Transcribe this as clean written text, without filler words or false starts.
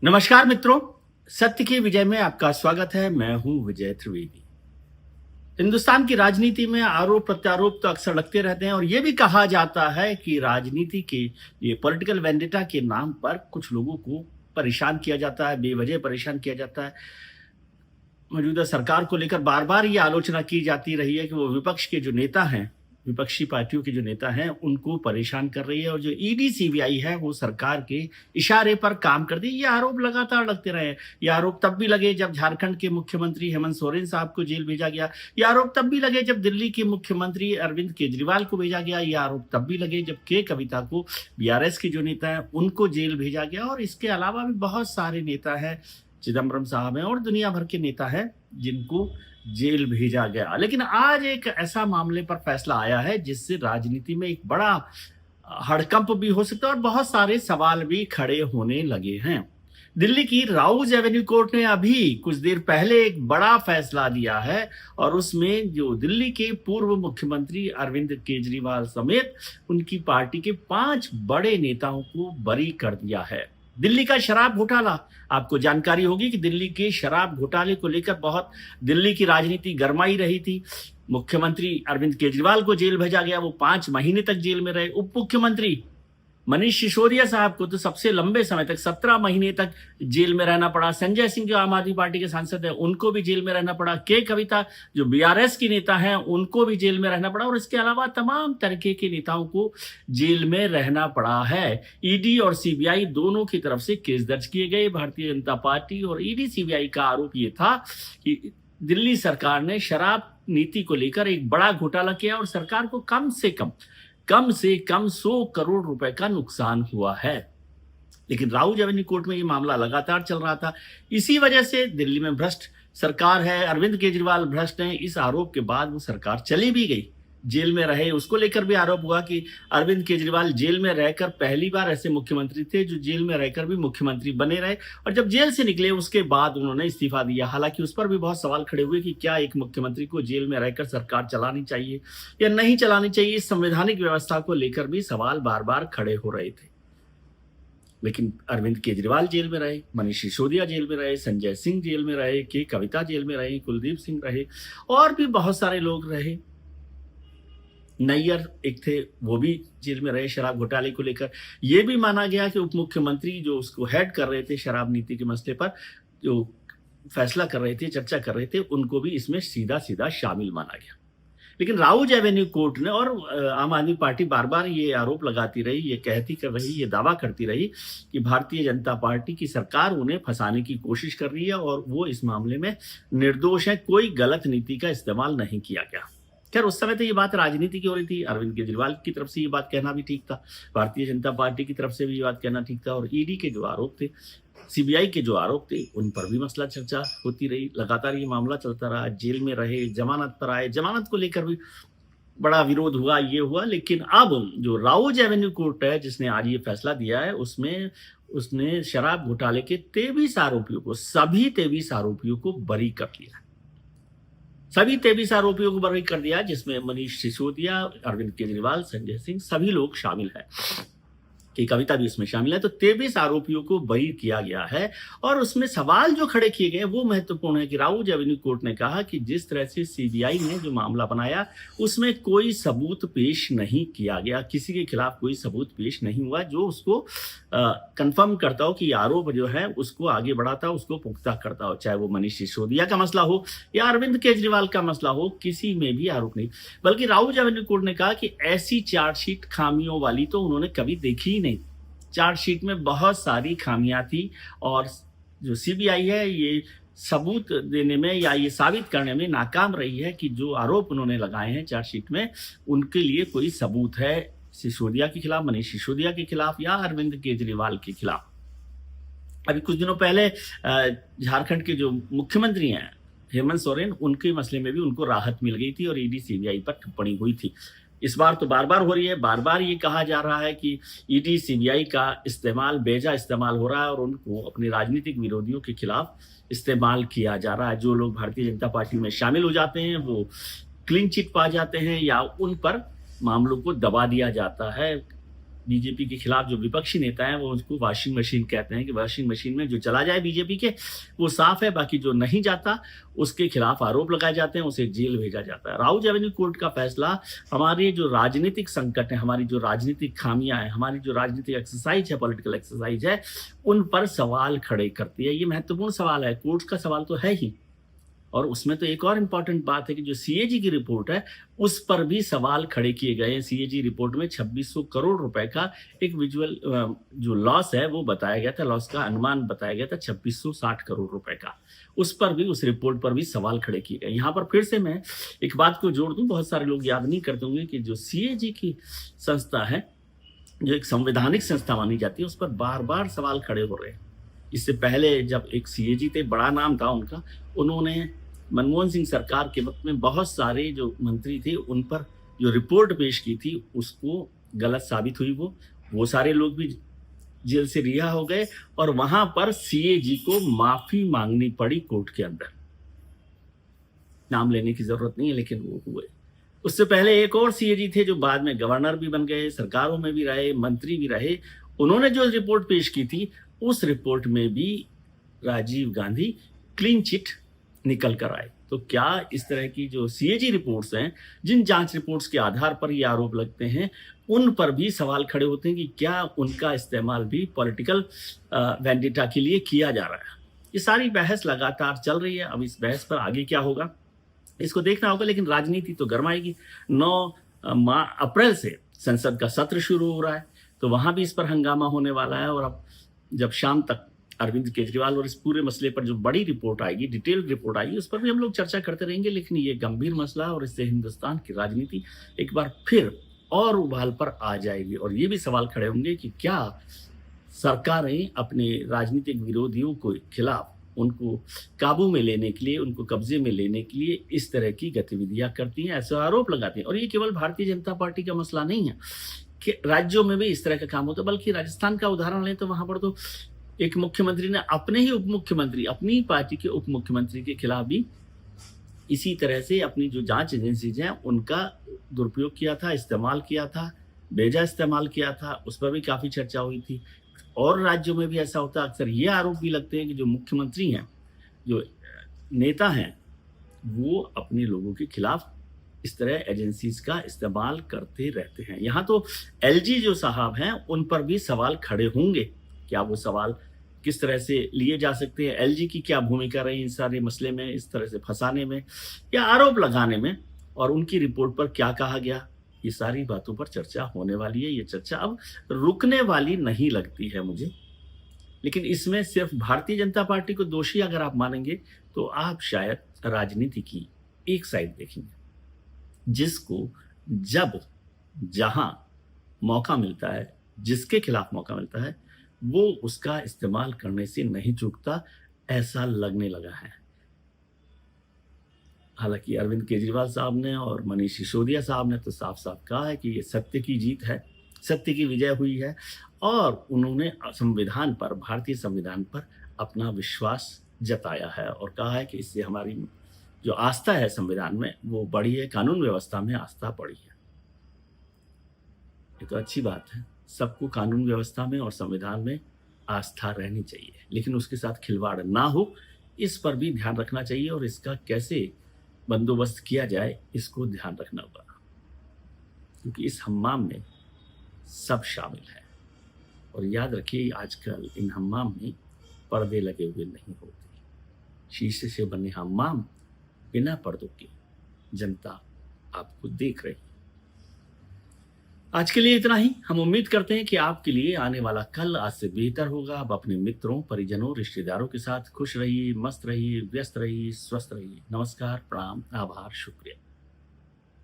नमस्कार मित्रों, सत्य की विजय में आपका स्वागत है। मैं हूं विजय त्रिवेदी। हिंदुस्तान की राजनीति में आरोप प्रत्यारोप तो अक्सर लगते रहते हैं और ये भी कहा जाता है कि राजनीति के ये पॉलिटिकल वेंडेटा के नाम पर कुछ लोगों को परेशान किया जाता है, बेवजह परेशान किया जाता है। मौजूदा सरकार को लेकर बार बार ये आलोचना की जाती रही है कि वो विपक्ष के जो नेता हैं, विपक्षी पार्टियों के जो नेता हैं, उनको परेशान कर रही है और जो ईडी सीबीआई है वो सरकार के इशारे पर काम कर दी। ये आरोप लगातार लगते रहे। ये आरोप तब भी लगे जब झारखंड के मुख्यमंत्री हेमंत सोरेन साहब को जेल भेजा गया। ये आरोप तब भी लगे जब दिल्ली के मुख्यमंत्री अरविंद केजरीवाल को भेजा गया। ये आरोप तब भी लगे जब के कविता को बीआरएस के जो नेता हैं उनको जेल भेजा गया। और इसके अलावा भी बहुत सारे नेता हैं, चिदम्बरम साहब हैं और दुनिया भर के नेता हैं जिनको जेल भेजा गया। लेकिन आज एक ऐसा मामले पर फैसला आया है जिससे राजनीति में एक बड़ा हड़कंप भी हो सकता है और बहुत सारे सवाल भी खड़े होने लगे हैं। दिल्ली की राउज एवेन्यू कोर्ट ने अभी कुछ देर पहले एक बड़ा फैसला दिया है और उसमें जो दिल्ली के पूर्व मुख्यमंत्री अरविंद केजरीवाल समेत उनकी पार्टी के 5 बड़े नेताओं को बरी कर दिया है। दिल्ली का शराब घोटाला, आपको जानकारी होगी कि दिल्ली के शराब घोटाले को लेकर बहुत दिल्ली की राजनीति गरमाई रही थी। मुख्यमंत्री अरविंद केजरीवाल को जेल भेजा गया, वो 5 महीने तक जेल में रहे। उप मुख्यमंत्री मनीष सिसोदिया साहब को तो सबसे लंबे समय तक 17 महीने तक जेल में रहना पड़ा। संजय सिंह जो आम आदमी पार्टी के सांसद हैं उनको भी जेल में रहना पड़ा। के कविता जो बीआरएस की नेता हैं उनको भी जेल में रहना पड़ा और इसके अलावा तमाम तरीके के नेताओं को जेल में रहना पड़ा है। ईडी और सीबीआई दोनों की तरफ से केस दर्ज किए गए। भारतीय जनता पार्टी और ईडी सीबीआई का आरोप ये था कि दिल्ली सरकार ने शराब नीति को लेकर एक बड़ा घोटाला किया और सरकार को कम से कम 100 करोड़ रुपए का नुकसान हुआ है। लेकिन राउज एवेन्यू कोर्ट में ये मामला लगातार चल रहा था। इसी वजह से दिल्ली में भ्रष्ट सरकार है, अरविंद केजरीवाल भ्रष्ट हैं, इस आरोप के बाद वो सरकार चली भी गई, जेल में रहे। उसको लेकर भी आरोप हुआ कि अरविंद केजरीवाल जेल में रहकर पहली बार ऐसे मुख्यमंत्री थे जो जेल में रहकर भी मुख्यमंत्री बने रहे और जब जेल से निकले उसके बाद उन्होंने इस्तीफा दिया। हालांकि उस पर भी बहुत सवाल खड़े हुए कि क्या एक मुख्यमंत्री को जेल में रहकर सरकार चलानी चाहिए या नहीं चलानी चाहिए। इस संवैधानिक व्यवस्था को लेकर भी सवाल बार बार खड़े हो रहे थे। लेकिन अरविंद केजरीवाल जेल में रहे, मनीष सिसोदिया जेल में रहे, संजय सिंह जेल में रहे, के कविता जेल में रहे, कुलदीप सिंह रहे और भी बहुत सारे लोग रहे। नैयर एक थे, वो भी जेल में रहे शराब घोटाले को लेकर। यह भी माना गया कि उप मुख्यमंत्री जो उसको हेड कर रहे थे शराब नीति के मसले पर, जो फैसला कर रहे थे, चर्चा कर रहे थे, उनको भी इसमें सीधा सीधा शामिल माना गया। लेकिन राउज एवेन्यू कोर्ट ने और आम आदमी पार्टी बार बार ये आरोप लगाती रही, ये कहती कर रही, ये दावा करती रही कि भारतीय जनता पार्टी की सरकार उन्हें फंसाने की कोशिश कर रही है और वो इस मामले में निर्दोष है, कोई गलत नीति का इस्तेमाल नहीं किया गया। खैर उस समय तो ये बात राजनीति की हो रही थी। अरविंद केजरीवाल की तरफ से ये बात कहना भी ठीक था, भारतीय जनता पार्टी की तरफ से भी ये बात कहना ठीक था और ईडी के जो आरोप थे, सीबीआई के जो आरोप थे, उन पर भी मसला चर्चा होती रही। लगातार ये मामला चलता रहा, जेल में रहे, जमानत पर आए, जमानत को लेकर भी बड़ा विरोध हुआ, ये हुआ। लेकिन अब जो राउज एवेन्यू कोर्ट है जिसने आज ये फैसला दिया है, उसमें उसने शराब घोटाले के 23 आरोपियों को, सभी 23 आरोपियों को बरी कर दिया। सभी 23 आरोपियों को बरी कर दिया जिसमें मनीष सिसोदिया, अरविंद केजरीवाल, संजय सिंह सभी लोग शामिल हैं, की कविता भी इसमें शामिल है। तो 23 आरोपियों को बरी किया गया है और उसमें सवाल जो खड़े किए गए वो महत्वपूर्ण है कि राउज एवेन्यू कोर्ट ने कहा कि जिस तरह से सीबीआई ने जो मामला बनाया उसमें कोई सबूत पेश नहीं किया गया, किसी के खिलाफ कोई सबूत पेश नहीं हुआ जो उसको कंफर्म करता हो कि आरोप जो है उसको आगे बढ़ाता हो, उसको पुख्ता करता हो। चाहे वो मनीष सिसोदिया का मसला हो या अरविंद केजरीवाल का मसला हो, किसी में भी आरोप नहीं। बल्कि राउज एवेन्यू कोर्ट ने कहा कि ऐसी चार्जशीट खामियों वाली तो उन्होंने कभी देखी ही नहीं। चार्जशीट में बहुत सारी खामियां थी और जो सीबीआई है ये सबूत देने में या ये साबित करने में नाकाम रही है कि जो आरोप उन्होंने लगाए हैं चार्जशीट में उनके लिए कोई सबूत है सिसोदिया के खिलाफ, मनीष सिसोदिया के खिलाफ या अरविंद केजरीवाल के खिलाफ। अभी कुछ दिनों पहले झारखंड के जो मुख्यमंत्री हैं हेमंत सोरेन, उनके मसले में भी उनको राहत मिल गई थी और ईडी सीबीआई पर टिप्पणी हुई थी। इस बार तो बार बार हो रही है, बार बार ये कहा जा रहा है कि ईडी सीबीआई का इस्तेमाल, बेजा इस्तेमाल हो रहा है और उनको अपने राजनीतिक विरोधियों के खिलाफ इस्तेमाल किया जा रहा है। जो लोग भारतीय जनता पार्टी में शामिल हो जाते हैं वो क्लीन चिट पा जाते हैं या उन पर मामलों को दबा दिया जाता है बीजेपी के खिलाफ जो विपक्षी नेता हैं वो उसको वॉशिंग मशीन कहते हैं कि वॉशिंग मशीन में जो चला जाए बीजेपी के वो साफ है, बाकी जो नहीं जाता उसके खिलाफ आरोप लगाए जाते हैं, उसे जेल भेजा जाता है। राउज एवेन्यू कोर्ट का फैसला हमारे जो राजनीतिक संकट है, हमारी जो राजनीतिक खामियां हैं, हमारी जो राजनीतिक एक्सरसाइज है, पॉलिटिकल एक्सरसाइज है, उन पर सवाल खड़े करती है। ये महत्वपूर्ण सवाल है, कोर्ट का सवाल तो है ही। और उसमें तो एक और इम्पॉर्टेंट बात है कि जो सीएजी की रिपोर्ट है उस पर भी सवाल खड़े किए गए हैं। सीएजी रिपोर्ट में 2600 करोड़ रुपए का एक विजुअल जो लॉस है वो बताया गया था, लॉस का अनुमान बताया गया था 2660 करोड़ रुपए का। उस पर भी, उस रिपोर्ट पर भी सवाल खड़े किए गए। यहाँ पर फिर से मैं एक बात को जोड़ दूं, बहुत सारे लोग याद नहीं करते होंगे कि जो सीएजी की संस्था है, जो एक संवैधानिक संस्था मानी जाती है, उस पर बार बार सवाल खड़े हो रहे हैं। इससे पहले जब एक सीएजी थे, बड़ा नाम था उनका, उन्होंने मनमोहन सिंह सरकार के वक्त में बहुत सारे जो मंत्री थे उन पर जो रिपोर्ट पेश की थी उसको गलत साबित हुई। वो सारे लोग भी जेल से रिहा हो गए और वहां पर सीएजी को माफी मांगनी पड़ी कोर्ट के अंदर। नाम लेने की जरूरत नहीं है, लेकिन वो हुए। उससे पहले एक और सीएजी थे जो बाद में गवर्नर भी बन गए, सरकारों में भी रहे, मंत्री भी रहे। उन्होंने जो रिपोर्ट पेश की थी उस रिपोर्ट में भी राजीव गांधी क्लीन चिट निकल कर आए। तो क्या इस तरह की जो सीएजी रिपोर्ट्स हैं, जिन जांच रिपोर्ट्स के आधार पर ये आरोप लगते हैं, उन पर भी सवाल खड़े होते हैं कि क्या उनका इस्तेमाल भी पॉलिटिकल वेंडिटा के लिए किया जा रहा है। ये सारी बहस लगातार चल रही है। अब इस बहस पर आगे क्या होगा इसको देखना होगा, लेकिन राजनीति तो गर्माएगी। 9 अप्रैल से संसद का सत्र शुरू हो रहा है, तो वहां भी इस पर हंगामा होने वाला है। और अब जब शाम तक अरविंद केजरीवाल और इस पूरे मसले पर जो बड़ी रिपोर्ट आएगी, डिटेल्ड रिपोर्ट आएगी, उस पर भी हम लोग चर्चा करते रहेंगे। लेकिन ये गंभीर मसला है और इससे हिंदुस्तान की राजनीति एक बार फिर और उबाल पर आ जाएगी। और ये भी सवाल खड़े होंगे कि क्या सरकारें अपने राजनीतिक विरोधियों के खिलाफ उनको काबू में लेने के लिए, उनको कब्जे में लेने के लिए इस तरह की गतिविधियां करती हैं, ऐसे आरोप लगाती हैं। और ये केवल भारतीय जनता पार्टी का मसला नहीं है कि राज्यों में भी इस तरह का काम होता है, बल्कि राजस्थान का उदाहरण लें तो वहां पर तो एक मुख्यमंत्री ने अपने ही उप मुख्यमंत्री, अपनी पार्टी के उप मुख्यमंत्री के खिलाफ भी इसी तरह से अपनी जो जांच एजेंसीज हैं उनका दुरुपयोग किया था, इस्तेमाल किया था, बेजा इस्तेमाल किया था। उस पर भी काफी चर्चा हुई थी। और राज्यों में भी ऐसा होता है। अक्सर ये आरोप भी लगते हैं कि जो मुख्यमंत्री हैं, जो नेता हैं, वो अपने लोगों के खिलाफ इस तरह एजेंसीज का इस्तेमाल करते रहते हैं। यहाँ तो एलजी जो साहब हैं उन पर भी सवाल खड़े होंगे। क्या वो सवाल किस तरह से लिए जा सकते हैं, एलजी की क्या भूमिका रही इस सारे मसले में, इस तरह से फंसाने में या आरोप लगाने में, और उनकी रिपोर्ट पर क्या कहा गया, ये सारी बातों पर चर्चा होने वाली है। ये चर्चा अब रुकने वाली नहीं लगती है मुझे। लेकिन इसमें सिर्फ भारतीय जनता पार्टी को दोषी अगर आप मानेंगे तो आप शायद राजनीति की एक साइड देखेंगे, जिसको जब जहां मौका मिलता है, जिसके खिलाफ मौका मिलता है, वो उसका इस्तेमाल करने से नहीं चूकता, ऐसा लगने लगा है। हालांकि अरविंद केजरीवाल साहब ने और मनीष सिसोदिया साहब ने तो साफ साफ कहा है कि ये सत्य की जीत है, सत्य की विजय हुई है। और उन्होंने संविधान पर, भारतीय संविधान पर अपना विश्वास जताया है और कहा है कि इससे हमारी जो आस्था है संविधान में वो बढ़ी है, कानून व्यवस्था में आस्था बढ़ी है। ये तो अच्छी बात है, सबको कानून व्यवस्था में और संविधान में आस्था रहनी चाहिए, लेकिन उसके साथ खिलवाड़ ना हो, इस पर भी ध्यान रखना चाहिए। और इसका कैसे बंदोबस्त किया जाए, इसको ध्यान रखना होगा, क्योंकि इस हम्माम में सब शामिल है। और याद रखिए, आजकल इन हम्माम में पर्दे लगे हुए नहीं होते। शीशे से बने हम्माम बिना पर्दों के, जनता आपको देख रही है। आज के लिए इतना ही। हम उम्मीद करते हैं कि आपके लिए आने वाला कल आज से बेहतर होगा। आप अपने मित्रों, परिजनों, रिश्तेदारों के साथ खुश रहिए, मस्त रहिए, व्यस्त रहिए, स्वस्थ रहिए। नमस्कार, प्रणाम, आभार, शुक्रिया।